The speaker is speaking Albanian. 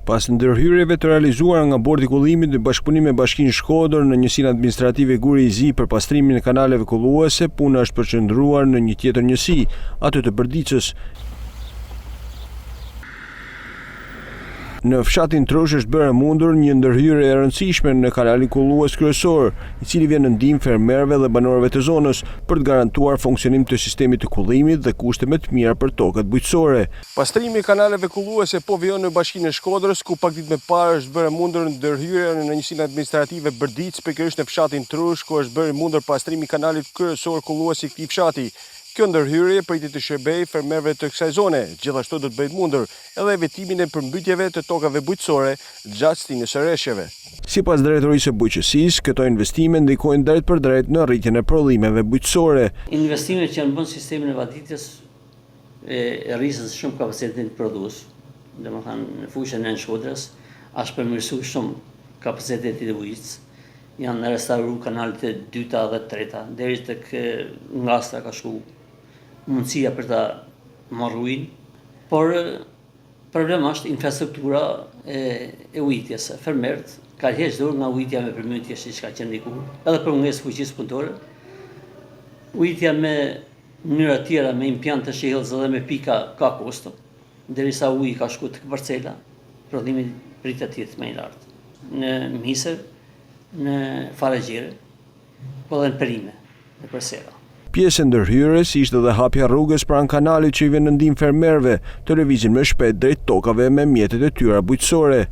Pas ndërhyrjeve të realizuara nga bordi i kullimit në bashkëpunim me Bashkinë Shkodër në njësinë administrative Guri i Zi për pastrimin e kanaleve kulluese, puna është përqendruar në një tjetër njësi, atë të Bërdicës. Në fshatin Trush është bërë mundur një ndërhyrje e rëndësishme në kanalin kullues kryesor, i cili vjen në ndihmë fermerëve dhe banorëve të zonës për të garantuar funksionim të sistemit të kullimit dhe kushte më të mira për tokat bujqësore. Pastrimi i kanaleve kulluese po vjen në Bashkinë e Shkodrës, ku pak ditë më parë është bërë mundur ndërhyrja në njësinë administrative Bërdicë, pikërisht në fshatin Trush, ku është bërë mundur pastrimi i kanalit kryesor kullues i këtij fshati. Kjo ndërhyrje pritet të shërbejë fermerëve të kësaj zone, gjithashtu do të bëhet mundur edhe vetimin e përmbytjeve të tokave bujqësore gjatë stinës së rreshjeve. Sipas drejtorisë së bujqësisë, këto investime ndikojnë drejt për drejt në rritjen e prodhimeve bujqësore. Investimet që janë bën sistemin e vaditjes rrisin shumë kapacitetin prodhues. Domethënë në fushën e Shkodrës është përmirësuar shumë kapaciteti i ujit. Janë restauruar kanalet e dyta dhe të treta, deri tek Ngastra ka shku mundësia për ta marrë ujin, por problemi është infrastruktura e ujitjes. Fermerët kanë hequr dorë nga ujitja me përmbytje siç ka qenë diku, edhe për mungesë fuqisë punëtore. Ujitja me mënyra të tjera, me impjante shehëllës dhe me pika ka kosto, derisa uji ka shku tek parcela, prodhimi pritet të jetë më i lartë. Në Misër, në Faragjire, po dhe në Perime, në Persera. Pjesë e ndërhyrjes ishte edhe hapja rrugës pranë kanalit që i vjen në ndihmë fermerëve të lëvizin më shpejt drejt tokave me mjetet e tyre bujqësore.